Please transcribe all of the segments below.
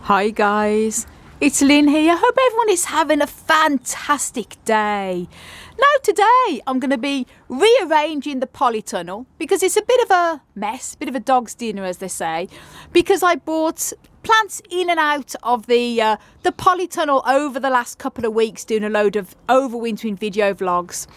Hi guys, it's Lynn here. Hope everyone is having a fantastic day. Now today I'm going to be rearranging the polytunnel because it's a bit of a mess, a bit of a dog's dinner as they say, because I bought plants in and out of the polytunnel over the last couple of weeks doing a load of overwintering video vlogs.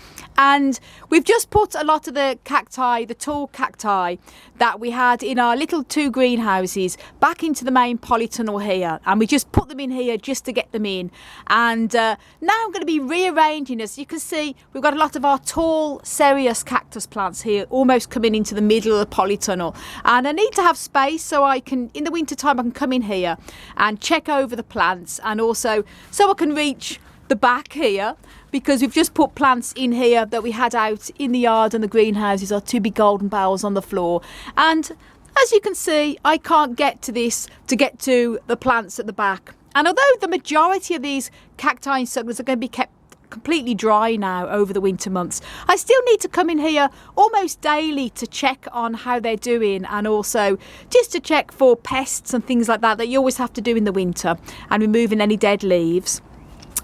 And we've just put a lot of the cacti, the tall cacti that we had in our little two greenhouses back into the main polytunnel here. And we just put them in here just to get them in. And now I'm going to be rearranging. As you can see, we've got a lot of our tall serious cactus plants here, almost coming into the middle of the polytunnel. And I need to have space so I can, in the winter time, I can come in here and check over the plants, and also so I can reach the back here, because we've just put plants in here that we had out in the yard and the greenhouses, are two big golden barrels on the floor. And as you can see, I can't get to this to get to the plants at the back. And although the majority of these cacti and succulents are going to be kept completely dry now over the winter months, I still need to come in here almost daily to check on how they're doing, and also just to check for pests and things like that that you always have to do in the winter, and removing any dead leaves.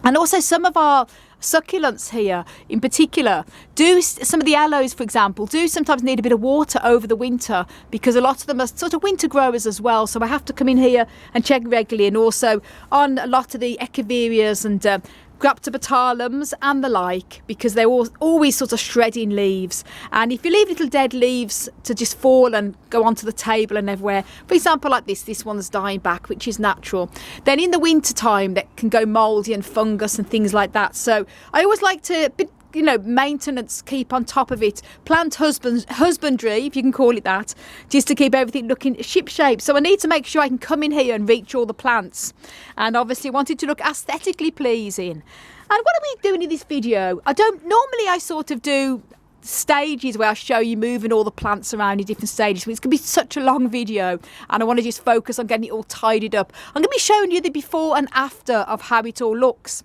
And also some of our succulents here in particular some of the aloes, for example, do sometimes need a bit of water over the winter, because a lot of them are sort of winter growers as well. So I have to come in here and check regularly, and also on a lot of the echeverias and Graptopertalums and the like, because they're always sort of shredding leaves. And if you leave little dead leaves to just fall and go onto the table and everywhere, for example like this one's dying back, which is natural, then in the winter time that can go mouldy and fungus and things like that. So I always like to maintenance, keep on top of it, plant husbandry, if you can call it that, just to keep everything looking ship shape. So I need to make sure I can come in here and reach all the plants, and obviously I want it to look aesthetically pleasing. And what are we doing in this video? I sort of do stages where I show you moving all the plants around in different stages. It's going to be such a long video, and I want to just focus on getting it all tidied up. I'm going to be showing you the before and after of how it all looks.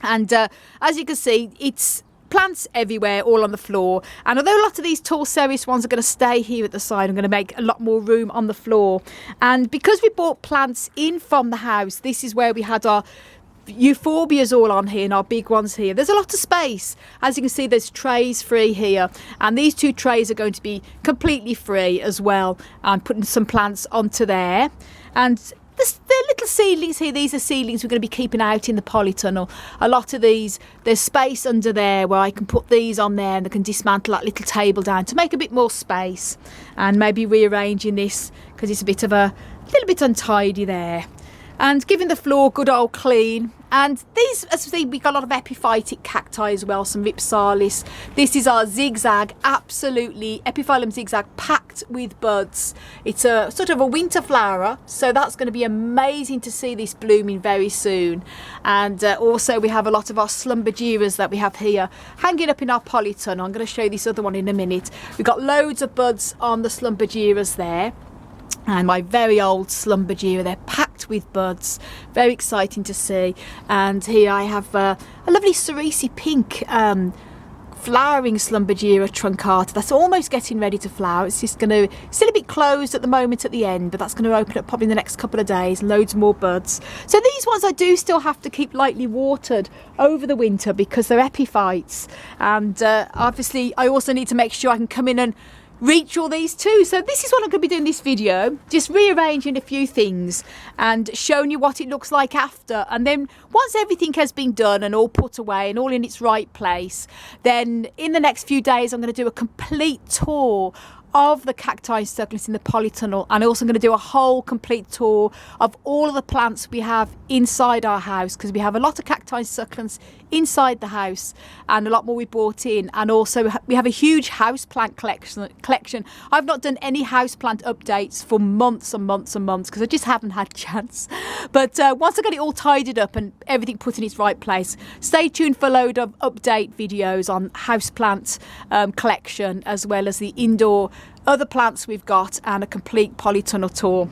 And as you can see, it's plants everywhere, all on the floor. And although a lot of these tall serious ones are going to stay here at the side, I'm going to make a lot more room on the floor. And because we bought plants in from the house, this is where we had our euphorbias all on here and our big ones here. There's a lot of space. As you can see, there's trays free here, and these two trays are going to be completely free as well. I'm putting some plants onto there. And the little seedlings here, these are seedlings we're going to be keeping out in the polytunnel. A lot of these, there's space under there where I can put these on there, and I can dismantle that little table down to make a bit more space, and maybe rearranging this because it's a little bit untidy there, and giving the floor a good old clean. And these, as you see, we've got a lot of epiphytic cacti as well, some ripsalis. This is our zigzag, absolutely epiphyllum zigzag, packed with buds. It's a sort of a winter flower, so that's going to be amazing to see this blooming very soon. And also we have a lot of our Slumberjeeras that we have here hanging up in our polytunnel. I'm going to show you this other one in a minute. We've got loads of buds on the Slumberjeeras there. And my very old Slumberjeera, they're packed with buds, very exciting to see. And here I have a lovely cerisi pink flowering Slumberjeera truncata that's almost getting ready to flower. It's just going to, still a bit closed at the moment at the end, but that's going to open up probably in the next couple of days. Loads more buds. So these ones I do still have to keep lightly watered over the winter because they're epiphytes. And obviously I also need to make sure I can come in and reach all these too. So this is what I'm going to be doing this video, just rearranging a few things and showing you what it looks like after. And then once everything has been done and all put away and all in its right place, then in the next few days I'm going to do a complete tour of the cacti and succulents in the polytunnel, and also going to do a whole complete tour of all of the plants we have inside our house, because we have a lot of cacti and succulents inside the house and a lot more we bought in. And also we have a huge house plant collection. I've not done any house plant updates for months and months and months because I just haven't had a chance. But once I get it all tidied up and everything put in its right place, stay tuned for a load of update videos on houseplant collection, as well as the indoor other plants we've got, and a complete polytunnel tour.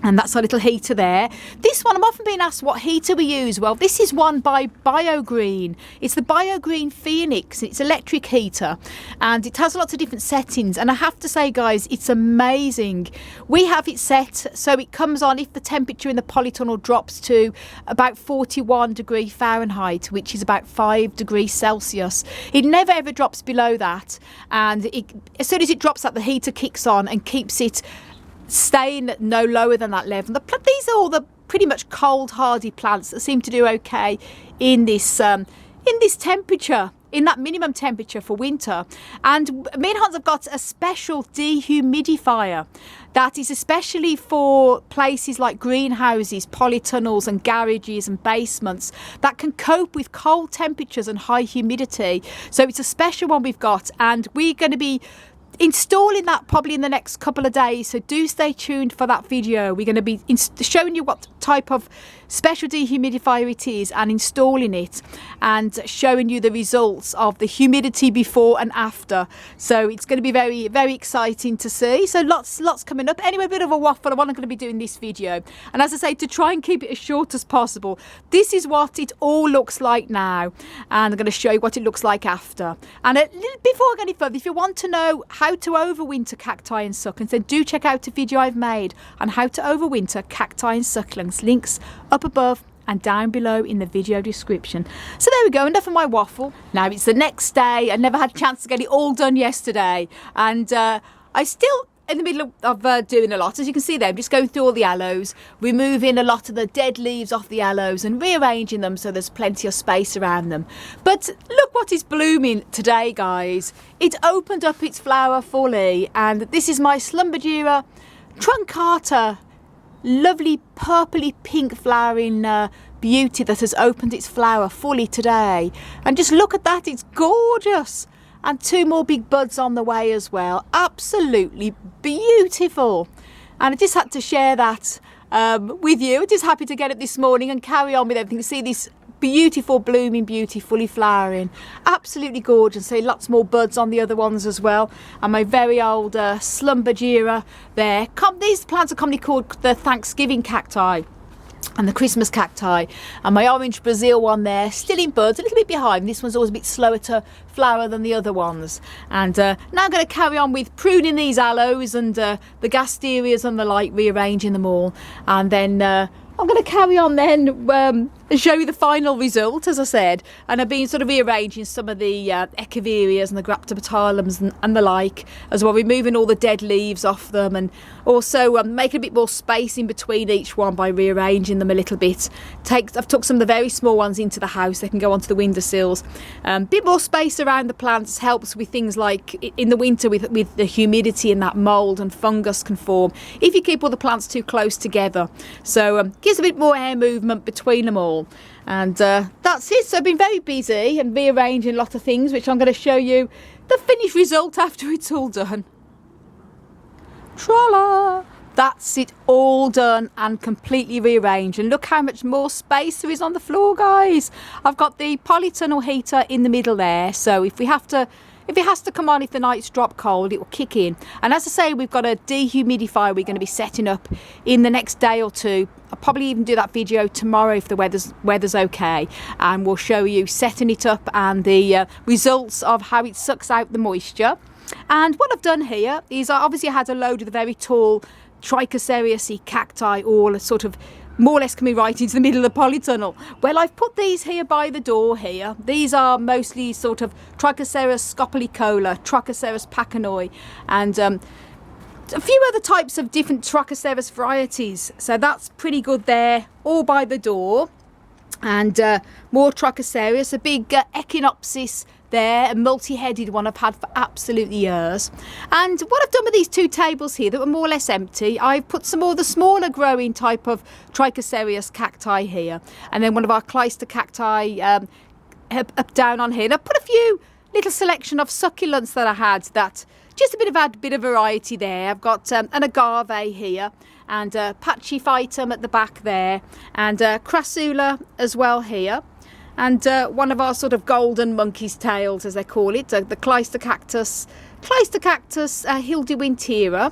And that's our little heater there. This one, I'm often being asked what heater we use. Well, this is one by BioGreen. It's the BioGreen Phoenix. It's electric heater and it has lots of different settings. And I have to say, guys, it's amazing. We have it set so it comes on if the temperature in the polytunnel drops to about 41 degrees Fahrenheit, which is about 5 degrees Celsius. It never ever drops below that. And as soon as it drops that, the heater kicks on and keeps it staying no lower than that level. These are all the pretty much cold hardy plants that seem to do okay in this temperature, in that minimum temperature for winter. And me and Hans have got a special dehumidifier that is especially for places like greenhouses, polytunnels and garages and basements that can cope with cold temperatures and high humidity. So it's a special one we've got, and we're going to be installing that probably in the next couple of days, so do stay tuned for that video. We're going to be showing you what type of special dehumidifier it is and installing it and showing you the results of the humidity before and after. So it's going to be very, very exciting to see. So lots coming up. Anyway, a bit of a waffle on what I'm going to be doing this video, and as I say, to try and keep it as short as possible, this is what it all looks like now, and I'm going to show you what it looks like after. And before I go any further, if you want to know how to overwinter cacti and succulents, then do check out a video I've made on how to overwinter cacti and succulents. Links up above and down below in the video description. So there we go, enough of my waffle. Now it's the next day. I never had a chance to get it all done yesterday, and I still in the middle of doing a lot. As you can see there, I'm just going through all the aloes, removing a lot of the dead leaves off the aloes and rearranging them so there's plenty of space around them. But look what is blooming today, guys. It opened up its flower fully, and this is my Slumberjeera truncata, lovely purpley pink flowering beauty that has opened its flower fully today. And just look at that, it's gorgeous. And two more big buds on the way as well. Absolutely beautiful. And I just had to share that with you. I'm just happy to get it this morning and carry on with everything. To see this beautiful blooming beauty fully flowering. Absolutely gorgeous. So lots more buds on the other ones as well. And my very old Slumberjeera there. These plants are commonly called the Thanksgiving cacti and the Christmas cacti, and my orange Brazil one there, still in buds, a little bit behind. This one's always a bit slower to flower than the other ones. And now I'm going to carry on with pruning these aloes and the gasterias and the like, rearranging them all, and then I'm going to carry on then show you the final result, as I said. And I've been sort of rearranging some of the echeverias and the Graptopertalums and the like, as well, removing all the dead leaves off them, and also making a bit more space in between each one by rearranging them a little bit. I've took some of the very small ones into the house. They can go onto the windowsills. Bit more space around the plants helps with things like in the winter with the humidity, and that mould and fungus can form if you keep all the plants too close together. So gives a bit more air movement between them all. And that's it. So I've been very busy and rearranging a lot of things, which I'm going to show you the finished result after it's all done. Tra-la! That's it, all done and completely rearranged. And look how much more space there is on the floor, guys. I've got the polytunnel heater in the middle there, so if it has to come on if the nights drop cold, it will kick in. And as I say, we've got a dehumidifier we're going to be setting up in the next day or two. I'll probably even do that video tomorrow if the weather's okay, and we'll show you setting it up and the results of how it sucks out the moisture. And what I've done here is I obviously had a load of the very tall Trichocereus cacti, all sort of more or less coming right into the middle of the polytunnel. Well, I've put these here by the door here. These are mostly sort of Trichocereus scopolycola, Trichocereus pachanoi, and a few other types of different Trichocereus varieties. So that's pretty good there, all by the door. And more Trichocereus, a big Echinopsis there, a multi-headed one I've had for absolutely years. And what I've done with these two tables here that were more or less empty, I've put some more of the smaller growing type of Trichocereus cacti here, and then one of our Clyster cacti up down on here. And I've put a few little selection of succulents that I had, that just a bit of variety there. I've got an agave here, and Pachyphytum at the back there, and Crassula as well here. And one of our sort of golden monkey's tails, as they call it, the Clyster Cactus Hildewintera.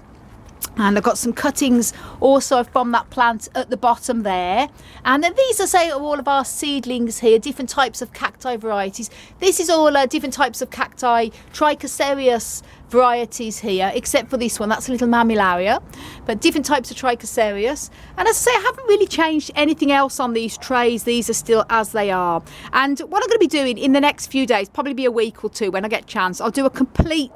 And I've got some cuttings also from that plant at the bottom there. And then these are, say, all of our seedlings here, different types of cacti varieties. This is all different types of cacti, Trichocereus varieties here, except for this one, that's a little mammillaria, but different types of Trichocereus. And as I say, I haven't really changed anything else on these trays. These are still as they are. And what I'm going to be doing in the next few days, probably be a week or two when I get a chance, I'll do a complete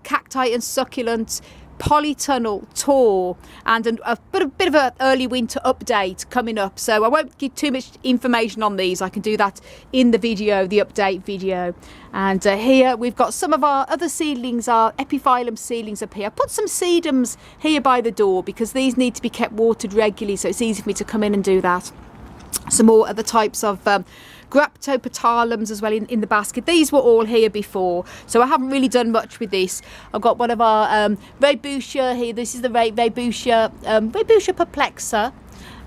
cacti and succulent polytunnel tour and a bit of an early winter update coming up, so I won't give too much information on these. I can do that in the video, the update video. And here we've got some of our other seedlings, our epiphyllum seedlings up here. I put some sedums here by the door because these need to be kept watered regularly, so it's easy for me to come in and do that. Some more other types of Graptopertalums as well in the basket. These were all here before, so I haven't really done much with this. I've got one of our Rabutia here. This is the Rabutia perplexa,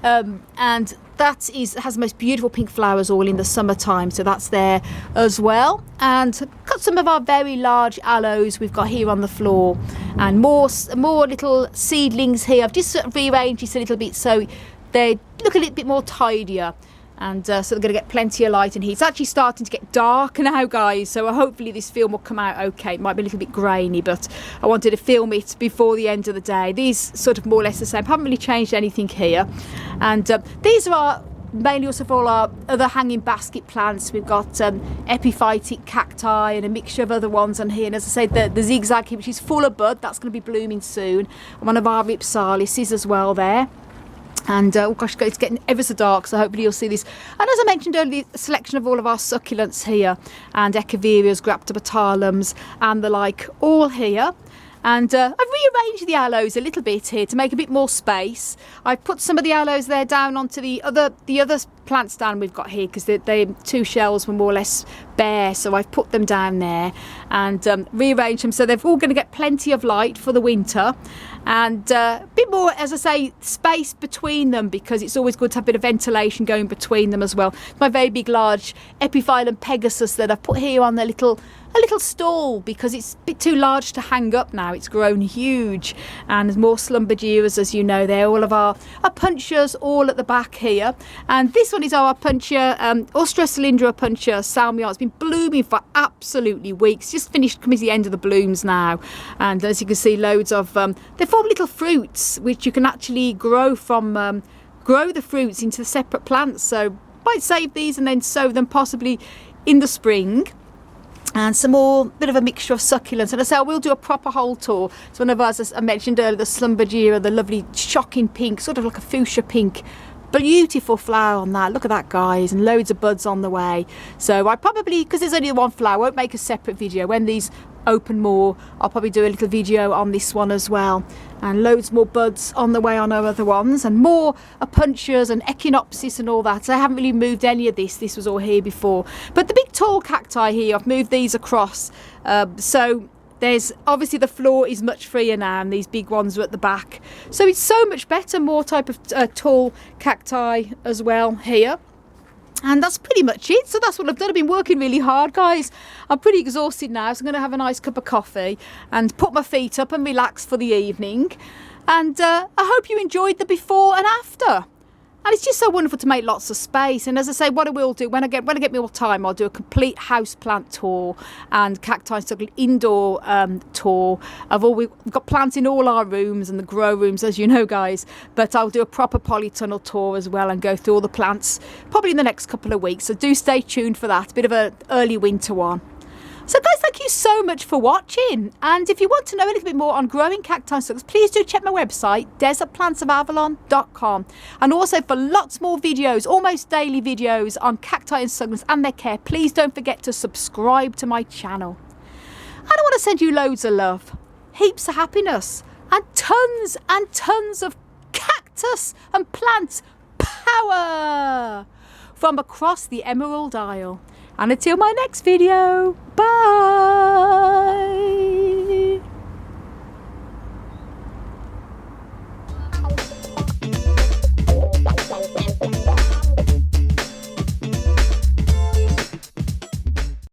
and that has the most beautiful pink flowers all in the summertime, so that's there as well. And got some of our very large aloes we've got here on the floor, and more little seedlings here. I've just sort of rearranged this a little bit so they look a little bit more tidier. And so they're going to get plenty of light and heat. It's actually starting to get dark now, guys, so hopefully this film will come out okay. It might be a little bit grainy, but I wanted to film it before the end of the day. These sort of more or less the same. Haven't really changed anything here. And these are mainly also for all our other hanging basket plants. We've got epiphytic cacti and a mixture of other ones on here. And as I said, the zigzag here, which is full of bud, that's going to be blooming soon. And one of our ripsalises as well there. And oh gosh, it's getting ever so dark, so hopefully you'll see this. And as I mentioned earlier, a selection of all of our succulents here, and echeverias, graptopertalums, and the like, all here. And I've rearranged the aloes a little bit here to make a bit more space. I've put some of the aloes there down onto the other plant stand we've got here, because the two shells were more or less bare, so I've put them down there and rearranged them so they're all going to get plenty of light for the winter, and a bit more, as I say, space between them, because it's always good to have a bit of ventilation going between them as well. My very big large epiphyllum pegasus that I've put here on a little stall, because it's a bit too large to hang up now. It's grown huge. And there's more Slumberjeeras, as you know. They're all of our punchers all at the back here. And this one is our puncher, Austrocylindra puncher salmion. It's been blooming for absolutely weeks. Just finished coming to the end of the blooms now. And as you can see, loads of they form little fruits which you can actually grow from grow the fruits into separate plants. So might save these and then sow them possibly in the spring. And some more, bit of a mixture of succulents. And I say I will do a proper whole tour. So one of us, as I mentioned earlier, the Slumberjeera, the lovely shocking pink, sort of like a fuchsia pink. Beautiful flower on that. Look at that, guys, and loads of buds on the way. So I probably, because there's only one flower, I won't make a separate video. When these open more, I'll probably do a little video on this one as well. And loads more buds on the way on our other ones, and more punchers and echinopsis and all that. So I haven't really moved any of this. This was all here before. But the big tall cacti here, I've moved these across. So there's obviously the floor is much freer now, and these big ones are at the back. So it's so much better, more type of tall cacti as well here. And that's pretty much it. So that's what I've done. I've been working really hard, guys. I'm pretty exhausted now, so I'm going to have a nice cup of coffee and put my feet up and relax for the evening. And I hope you enjoyed the before and after. And it's just so wonderful to make lots of space. And as I say, what I will do when I get more time, I'll do a complete houseplant tour and cacti succulent indoor tour. We've got plants in all our rooms and the grow rooms, as you know, guys. But I'll do a proper polytunnel tour as well and go through all the plants probably in the next couple of weeks. So do stay tuned for that. A bit of an early winter one. So guys, thank you so much for watching. And if you want to know a little bit more on growing cacti and succulents, please do check my website, desertplantsofavalon.com. And also for lots more videos, almost daily videos on cacti and succulents and their care, please don't forget to subscribe to my channel. And I want to send you loads of love, heaps of happiness, and tons of cactus and plant power from across the Emerald Isle. And until my next video, bye!